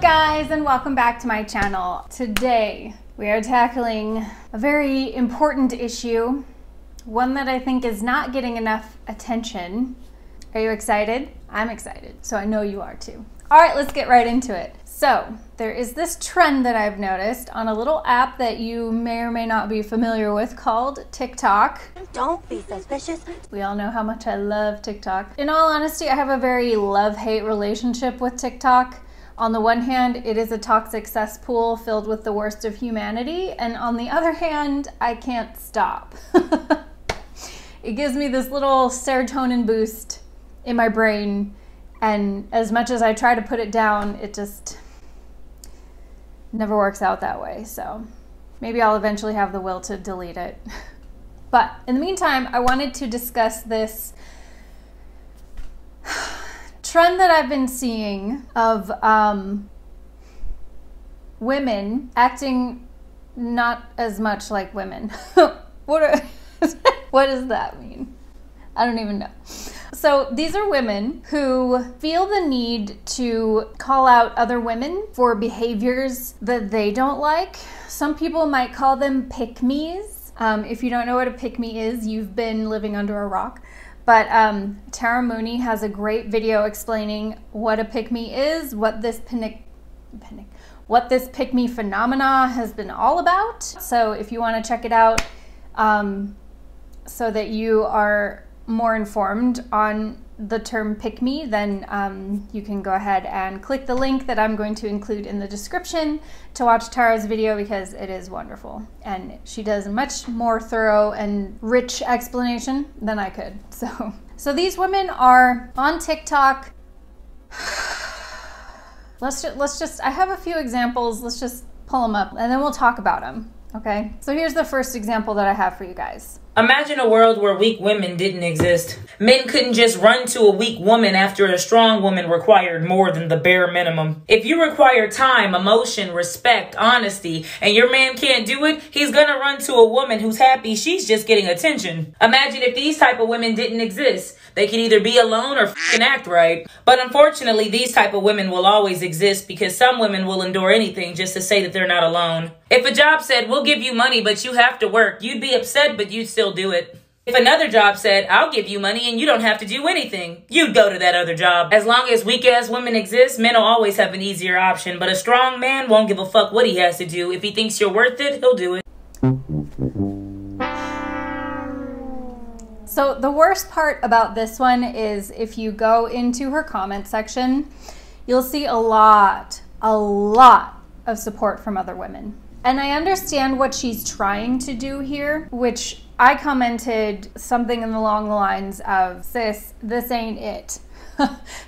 up, guys, and welcome back to my channel. Today we are tackling a very important issue, one that I think is not getting enough attention. Are you excited? I'm excited, so I know you are too. All right, let's get right into it. So there is this trend that I've noticed on a little app that you may or may not be familiar with called TikTok. Don't be suspicious. We all know how much I love TikTok. In all honesty, I have a very love-hate relationship with TikTok. On the one hand, it is a toxic cesspool filled with the worst of humanity, and on the other hand, I can't stop. It gives me this little serotonin boost in my brain, and as much as I try to put it down, it just never works out that way. So maybe I'll eventually have the will to delete it. But in the meantime, I wanted to discuss this trend that I've been seeing of women acting not as much like women. What does that mean? I don't even know. So these are women who feel the need to call out other women for behaviors that they don't like. Some people might call them pick-me's. If you don't know what a pick-me is, you've been living under a rock. But Tara Mooney has a great video explaining what a pick-me is, what this pick-me phenomena has been all about. So if you want to check it out so that you are more informed on the term pick-me, then you can go ahead and click the link that I'm going to include in the description to watch Tara's video, because it is wonderful and she does a much more thorough and rich explanation than I could. So these women are on TikTok. I have a few examples. Let's just pull them up and then we'll talk about them. Okay, so here's the first example that I have for you guys. Imagine a world where weak women didn't exist. Men couldn't just run to a weak woman after a strong woman required more than the bare minimum. If you require time, emotion, respect, honesty, and your man can't do it, he's gonna run to a woman who's happy she's just getting attention. Imagine if these type of women didn't exist. They could either be alone or f***ing act right. But unfortunately, these type of women will always exist because some women will endure anything just to say that they're not alone. If a job said, we'll give you money, but you have to work, you'd be upset, but you'd still do it. If another job said, I'll give you money and you don't have to do anything, you'd go to that other job. As long as weak-ass women exist, men will always have an easier option, but a strong man won't give a fuck what he has to do. If he thinks you're worth it, he'll do it. So the worst part about this one is if you go into her comment section, you'll see a lot of support from other women. And I understand what she's trying to do here, which I commented something along the lines of, sis, this ain't it.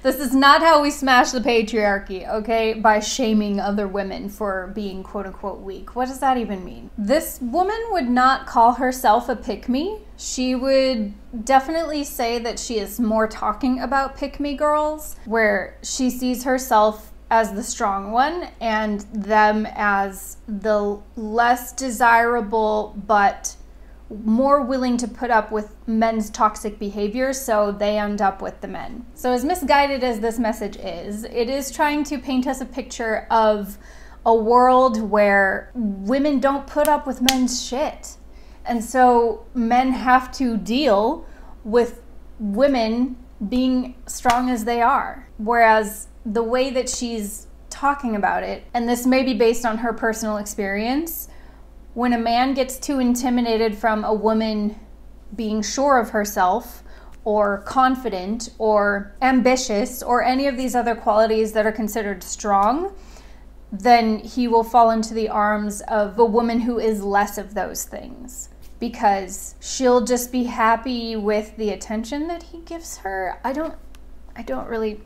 This is not how we smash the patriarchy, okay? By shaming other women for being quote unquote weak. What does that even mean? This woman would not call herself a pick-me. She would definitely say that she is more talking about pick-me girls, where she sees herself as the strong one and them as the less desirable but more willing to put up with men's toxic behavior, so they end up with the men. So as misguided as this message is, it is trying to paint us a picture of a world where women don't put up with men's shit. And so men have to deal with women being strong as they are. Whereas the way that she's talking about it, and this may be based on her personal experience, when a man gets too intimidated from a woman being sure of herself or confident or ambitious or any of these other qualities that are considered strong, then he will fall into the arms of a woman who is less of those things, because she'll just be happy with the attention that he gives her. I don't really.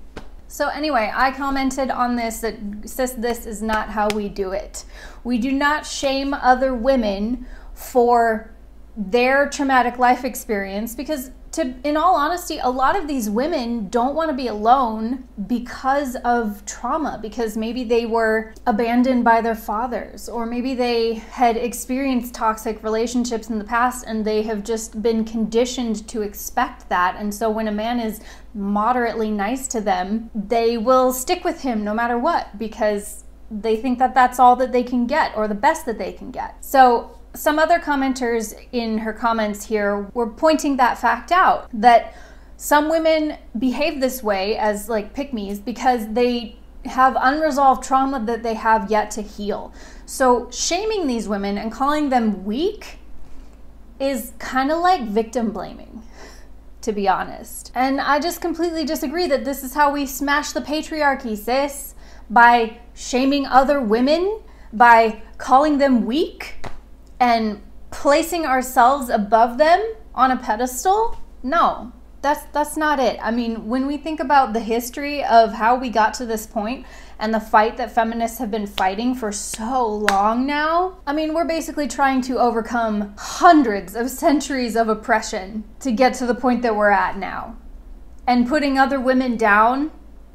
So anyway, I commented on this that, sis, this is not how we do it. We do not shame other women for their traumatic life experience, because in all honesty, a lot of these women don't want to be alone because of trauma, because maybe they were abandoned by their fathers, or maybe they had experienced toxic relationships in the past and they have just been conditioned to expect that. And so when a man is moderately nice to them, they will stick with him no matter what, because they think that that's all that they can get, or the best that they can get. So some other commenters in her comments here were pointing that fact out, that some women behave this way as like pick-me's because they have unresolved trauma that they have yet to heal. So shaming these women and calling them weak is kind of like victim blaming, to be honest. And I just completely disagree that this is how we smash the patriarchy, sis. By shaming other women, by calling them weak, and placing ourselves above them on a pedestal? No, that's not it. I mean, when we think about the history of how we got to this point and the fight that feminists have been fighting for so long now, I mean, we're basically trying to overcome hundreds of centuries of oppression to get to the point that we're at now. And putting other women down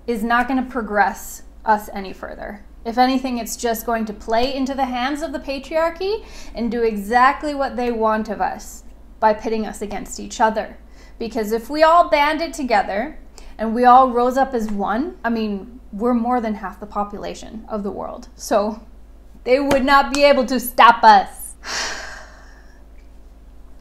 is not going to progress us any further. If anything, it's just going to play into the hands of the patriarchy and do exactly what they want of us by pitting us against each other. Because if we all banded together and we all rose up as one, I mean, we're more than half the population of the world. So they would not be able to stop us.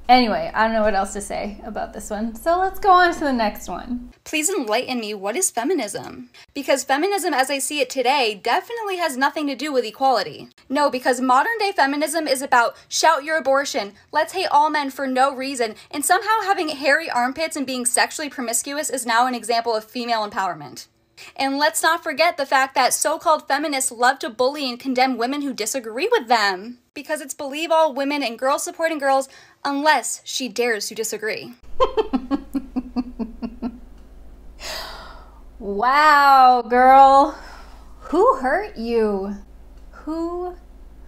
Anyway, I don't know what else to say about this one, so let's go on to the next one. Please enlighten me, what is feminism? Because feminism as I see it today definitely has nothing to do with equality. No, because modern day feminism is about shout your abortion, let's hate all men for no reason, and somehow having hairy armpits and being sexually promiscuous is now an example of female empowerment. And let's not forget the fact that so-called feminists love to bully and condemn women who disagree with them. Because it's believe all women and girls supporting girls unless she dares to disagree. Wow, girl. Who hurt you? Who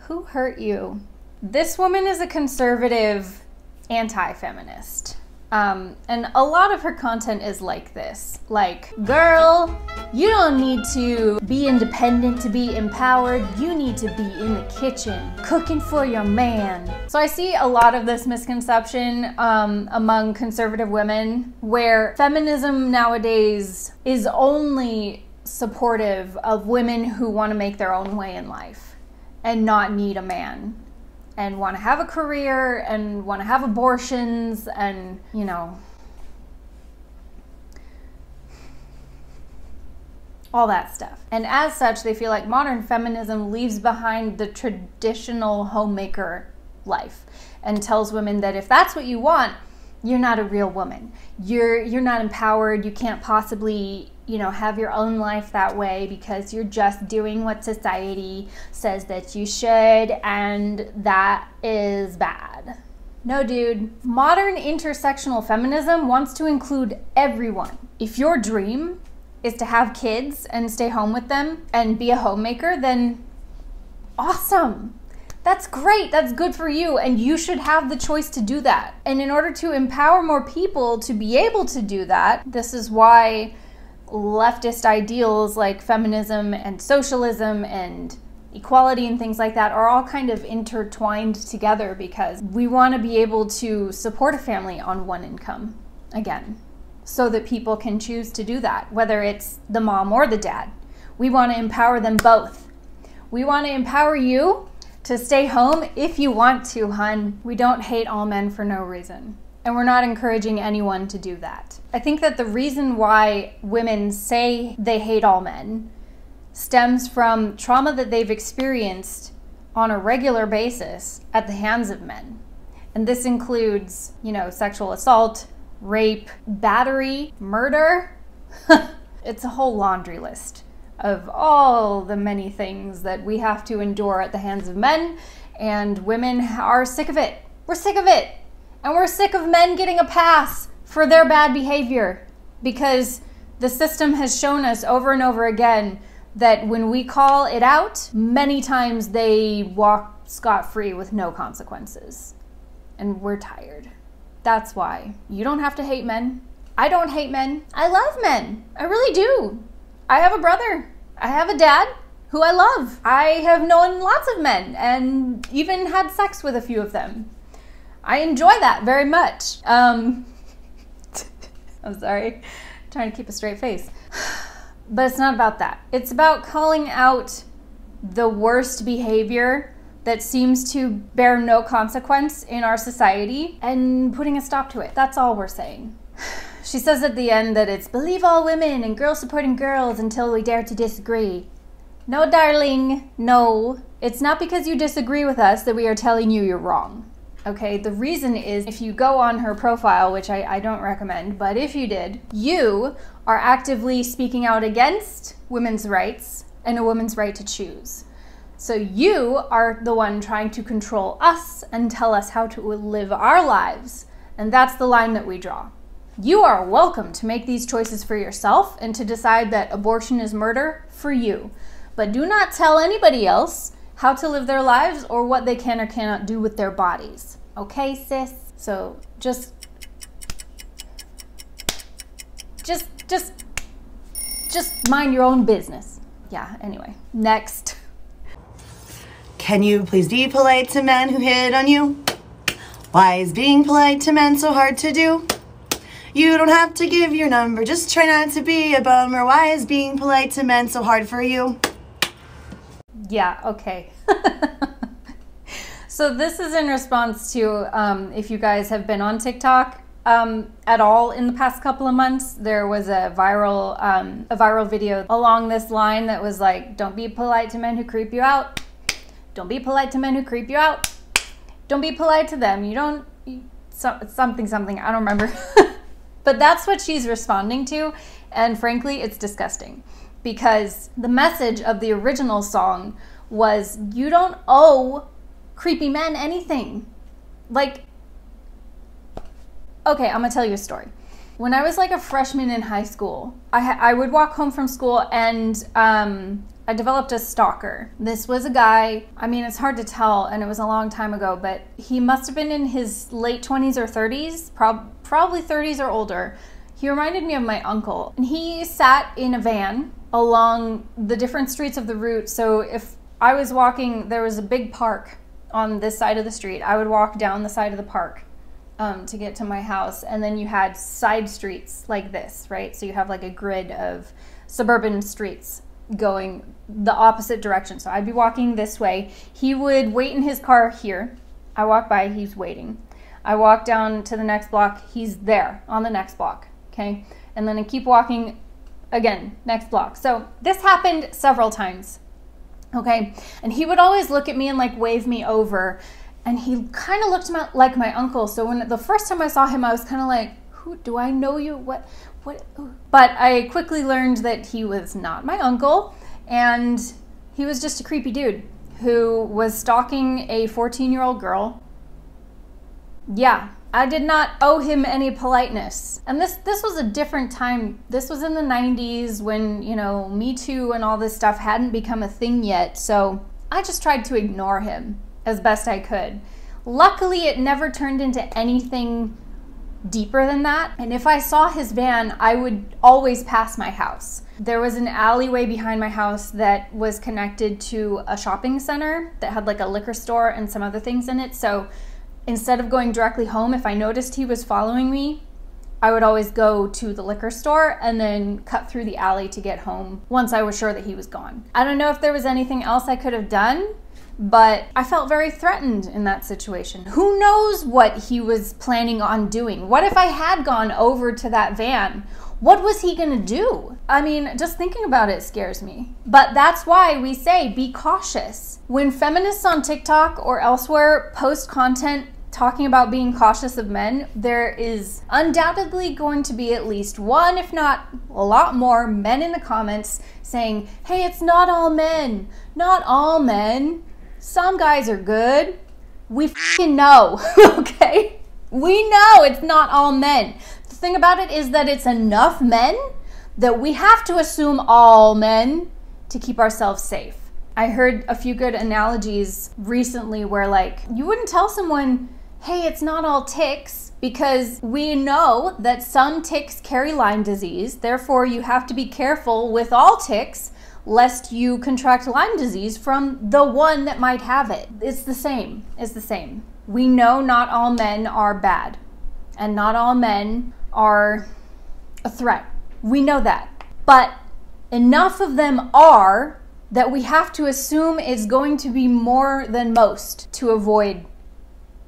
hurt you? This woman is a conservative anti-feminist. And a lot of her content is like this. Like, girl, you don't need to be independent to be empowered. You need to be in the kitchen, cooking for your man. So I see a lot of this misconception among conservative women, where feminism nowadays is only supportive of women who want to make their own way in life and not need a man, and want to have a career and want to have abortions and, you know, all that stuff. And as such, they feel like modern feminism leaves behind the traditional homemaker life and tells women that if that's what you want, you're not a real woman. You're not empowered. You can't possibly, you know, have your own life that way because you're just doing what society says that you should, and that is bad. No, dude. Modern intersectional feminism wants to include everyone. If your dream is to have kids and stay home with them and be a homemaker, then awesome. That's great, that's good for you, and you should have the choice to do that. And in order to empower more people to be able to do that, this is why leftist ideals like feminism and socialism and equality and things like that are all kind of intertwined together, because we want to be able to support a family on one income again, so that people can choose to do that, whether it's the mom or the dad. We want to empower them both. We want to empower you to stay home if you want to, hun. We don't hate all men for no reason. And we're not encouraging anyone to do that. I think that the reason why women say they hate all men stems from trauma that they've experienced on a regular basis at the hands of men. And this includes, you know, sexual assault, rape, battery, murder. It's a whole laundry list of all the many things that we have to endure at the hands of men, and women are sick of it. We're sick of it. And we're sick of men getting a pass for their bad behavior, because the system has shown us over and over again that when we call it out, many times they walk scot-free with no consequences. And we're tired. That's why. You don't have to hate men. I don't hate men. I love men. I really do. I have a brother. I have a dad who I love. I have known lots of men and even had sex with a few of them. I enjoy that very much. I'm sorry. I'm trying to keep a straight face. But it's not about that. It's about calling out the worst behavior that seems to bear no consequence in our society and putting a stop to it. That's all we're saying. She says at the end that it's believe all women and girls supporting girls until we dare to disagree. No, darling, no. It's not because you disagree with us that we are telling you you're wrong. Okay, the reason is if you go on her profile, which I don't recommend, but if you did, you are actively speaking out against women's rights and a woman's right to choose. So you are the one trying to control us and tell us how to live our lives. And that's the line that we draw. You are welcome to make these choices for yourself and to decide that abortion is murder for you. But do not tell anybody else how to live their lives or what they can or cannot do with their bodies. Okay, sis? So just mind your own business. Yeah, anyway. Next. Can you please be polite to men who hit on you? Why is being polite to men so hard to do? You don't have to give your number, just try not to be a bummer. Why is being polite to men so hard for you? Yeah, okay. So this is in response to if you guys have been on TikTok at all in the past couple of months, there was a viral video along this line that was like, don't be polite to men who creep you out. Don't be polite to men who creep you out. Don't be polite to them. Something, I don't remember. But that's what she's responding to, and frankly, it's disgusting. Because the message of the original song was, you don't owe creepy men anything. Like, okay, I'm gonna tell you a story. When I was like a freshman in high school, I would walk home from school and I developed a stalker. This was a guy, I mean, it's hard to tell, and it was a long time ago, but he must have been in his late 20s or 30s, probably 30s or older. He reminded me of my uncle. And he sat in a van along the different streets of the route. So if I was walking, there was a big park on this side of the street. I would walk down the side of the park to get to my house. And then you had side streets like this, right? So you have like a grid of suburban streets going the opposite direction. So I'd be walking this way. He would wait in his car here. I walk by, he's waiting. I walk down to the next block, he's there on the next block, okay? And then I keep walking again, next block. So this happened several times, okay? And he would always look at me and like wave me over, and he kind of looked like my uncle. So when the first time I saw him, I was kind of like, who, do I know you? What? But I quickly learned that he was not my uncle, and he was just a creepy dude who was stalking a 14-year-old girl. Yeah, I did not owe him any politeness. And this was a different time. This was in the 90s when, you know, Me Too and all this stuff hadn't become a thing yet. So I just tried to ignore him as best I could. Luckily, it never turned into anything deeper than that. And if I saw his van, I would always pass my house. There was an alleyway behind my house that was connected to a shopping center that had like a liquor store and some other things in it. So instead of going directly home, if I noticed he was following me, I would always go to the liquor store and then cut through the alley to get home once I was sure that he was gone. I don't know if there was anything else I could have done, but I felt very threatened in that situation. Who knows what he was planning on doing? What if I had gone over to that van? What was he gonna do? I mean, just thinking about it scares me. But that's why we say be cautious. When feminists on TikTok or elsewhere post content talking about being cautious of men, there is undoubtedly going to be at least one, if not a lot more, men in the comments saying, hey, it's not all men. Not all men. Some guys are good. We f***ing know, okay? We know it's not all men. The thing about it is that it's enough men that we have to assume all men to keep ourselves safe. I heard a few good analogies recently where, like, you wouldn't tell someone, hey, it's not all ticks. because we know that some ticks carry Lyme disease. Therefore, you have to be careful with all ticks lest you contract Lyme disease from the one that might have it. It's the same. It's the same. We know not all men are bad, and not all men are a threat. We know that. But enough of them are that we have to assume it's going to be more than most to avoid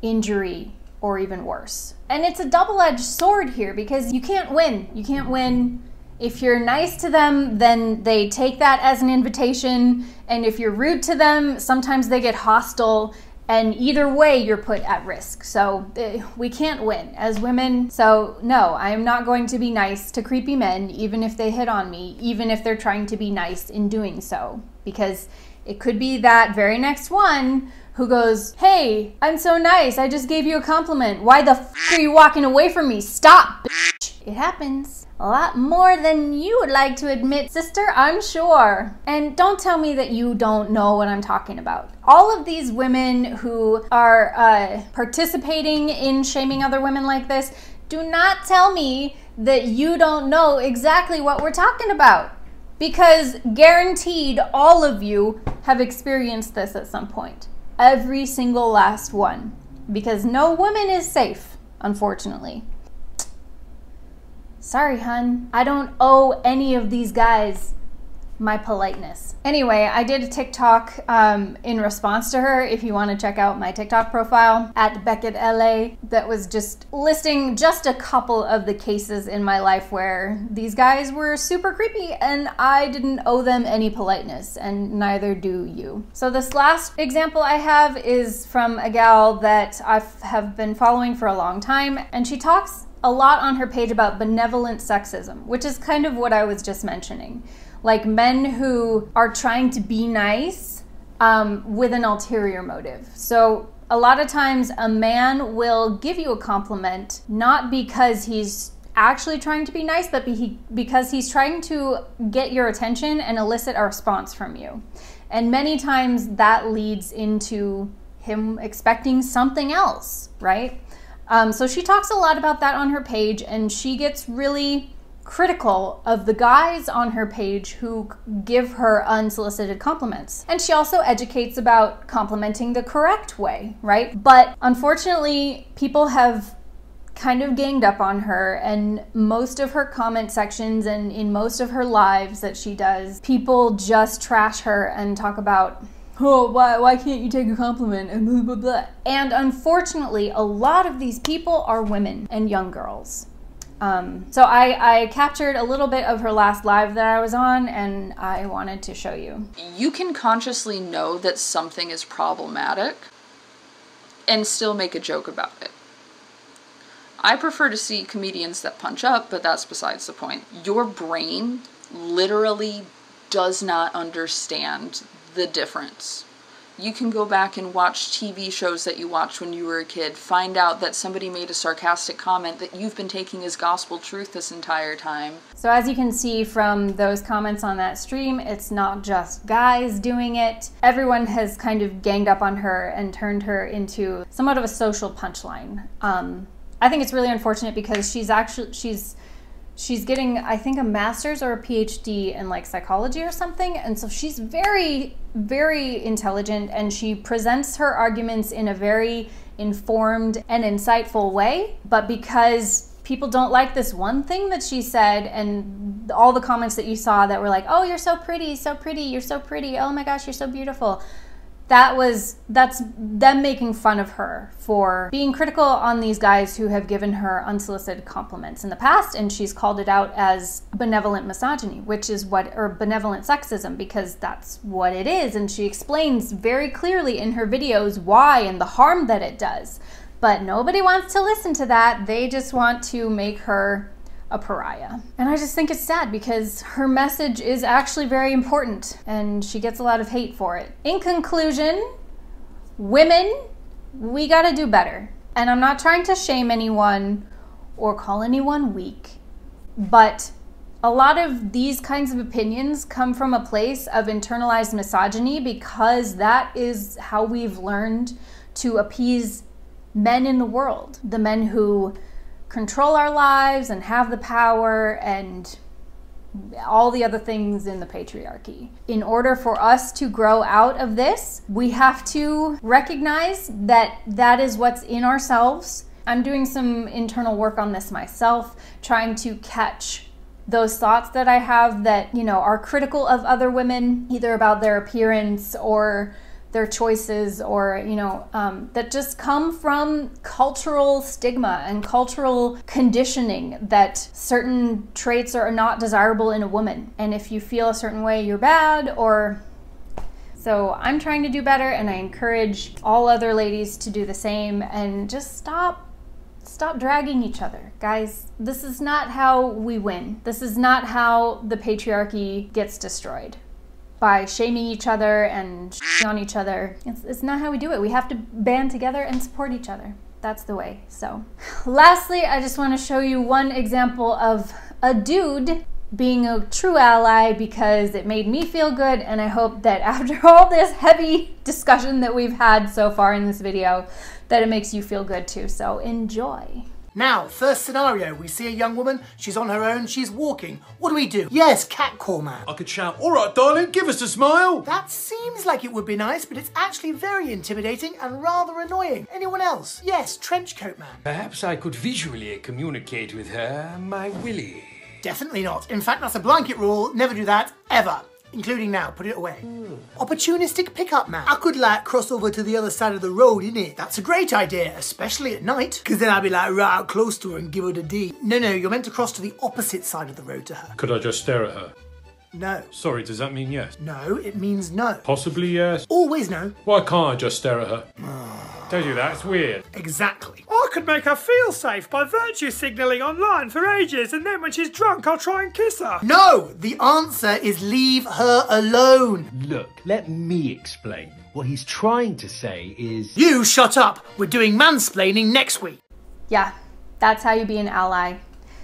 injury or even worse. And it's a double-edged sword here because you can't win. You can't win. If you're nice to them, then they take that as an invitation. And if you're rude to them, sometimes they get hostile. And either way, you're put at risk. So we can't win as women. So no, I am not going to be nice to creepy men, even if they hit on me, even if they're trying to be nice in doing so. Because it could be that very next one who goes, hey, I'm so nice. I just gave you a compliment. Why the f are you walking away from me? Stop, bitch. It happens. A lot more than you would like to admit, sister, I'm sure. And don't tell me that you don't know what I'm talking about. All of these women who are participating in shaming other women like this, do not tell me that you don't know exactly what we're talking about. Because guaranteed all of you have experienced this at some point. Every single last one. Because no woman is safe, unfortunately. Sorry, hun. I don't owe any of these guys my politeness. Anyway, I did a TikTok in response to her. If you want to check out my TikTok profile at Beckett LA, that was just listing just a couple of the cases in my life where these guys were super creepy and I didn't owe them any politeness, and neither do you. So this last example I have is from a gal that I have been following for a long time, and she talks a lot on her page about benevolent sexism, which is kind of what I was just mentioning. Like men who are trying to be nice with an ulterior motive. So a lot of times a man will give you a compliment, not because he's actually trying to be nice, but because he's trying to get your attention and elicit a response from you. And many times that leads into him expecting something else, right? So she talks a lot about that on her page, and she gets really critical of the guys on her page who give her unsolicited compliments. And she also educates about complimenting the correct way, right? But unfortunately, people have kind of ganged up on her, and most of her comment sections and in most of her lives that she does, people just trash her and talk about, oh, why can't you take a compliment, and blah, blah, blah. And unfortunately, a lot of these people are women and young girls. So I captured a little bit of her last live that I was on, and I wanted to show you. You can consciously know that something is problematic and still make a joke about it. I prefer to see comedians that punch up, but that's besides the point. Your brain literally does not understand the difference. You can go back and watch TV shows that you watched when you were a kid, find out that somebody made a sarcastic comment that you've been taking as gospel truth this entire time. So as you can see from those comments on that stream, it's not just guys doing it. Everyone has kind of ganged up on her and turned her into somewhat of a social punchline. I think it's really unfortunate because she's getting, I think, a master's or a PhD in like psychology or something. And so she's very, very intelligent, and she presents her arguments in a very informed and insightful way. But because people don't like this one thing that she said, and all the comments that you saw that were like, oh, you're so pretty, you're so pretty, oh my gosh, you're so beautiful. That's them making fun of her for being critical on these guys who have given her unsolicited compliments in the past, and she's called it out as benevolent misogyny, which is or benevolent sexism, because that's what it is, and she explains very clearly in her videos why and the harm that it does. But nobody wants to listen to that. They just want to make her a pariah. And I just think it's sad because her message is actually very important, and she gets a lot of hate for it. In conclusion, women, we gotta do better. And I'm not trying to shame anyone or call anyone weak, but a lot of these kinds of opinions come from a place of internalized misogyny, because that is how we've learned to appease men in the world. The men who control our lives and have the power and all the other things in the patriarchy. In order for us to grow out of this, we have to recognize that that is what's in ourselves. I'm doing some internal work on this myself, trying to catch those thoughts that I have that, you know, are critical of other women, either about their appearance or their choices, or, you know, that just come from cultural stigma and cultural conditioning that certain traits are not desirable in a woman. And if you feel a certain way, you're bad, or... So I'm trying to do better, and I encourage all other ladies to do the same, and just stop dragging each other. Guys, this is not how we win. This is not how the patriarchy gets destroyed. By shaming each other and on each other. It's not how we do it. We have to band together and support each other. That's the way. So, lastly, I just want to show you one example of a dude being a true ally, because it made me feel good, and I hope that after all this heavy discussion that we've had so far in this video, that it makes you feel good too. So enjoy. Now, first scenario, we see a young woman, she's on her own, she's walking. What do we do? Yes, catcall man. I could shout, "All right, darling, give us a smile." That seems like it would be nice, but it's actually very intimidating and rather annoying. Anyone else? Yes, trenchcoat man. Perhaps I could visually communicate with her my willy. Definitely not. In fact, that's a blanket rule. Never do that, ever. Including now, put it away. Opportunistic pickup man. I could like cross over to the other side of the road, innit? That's a great idea, especially at night. Cause then I'd be like right out close to her and give her the D. No, you're meant to cross to the opposite side of the road to her. Could I just stare at her? No. Sorry, does that mean yes? No, it means no. Possibly yes. Always no. Why can't I just stare at her? Don't do that, it's weird. Exactly. I could make her feel safe by virtue signalling online for ages, and then when she's drunk I'll try and kiss her. No! The answer is leave her alone. Look, let me explain. What he's trying to say is... You shut up! We're doing mansplaining next week. Yeah, that's how you be an ally.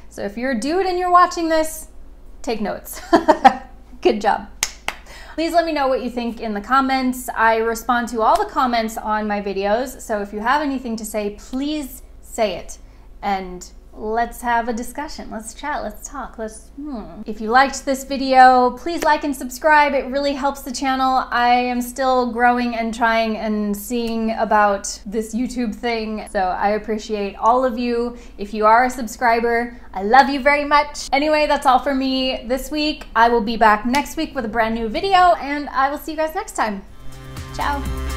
So if you're a dude and you're watching this, take notes. Good job. Please let me know what you think in the comments. I respond to all the comments on my videos, so if you have anything to say, please say it. And let's have a discussion. Let's chat, let's talk, If you liked this video, please like and subscribe. It really helps the channel. I am still growing and trying and seeing about this YouTube thing, so I appreciate all of you. If you are a subscriber, I love you very much. Anyway, that's all for me this week. I will be back next week with a brand new video, and I will see you guys next time. Ciao.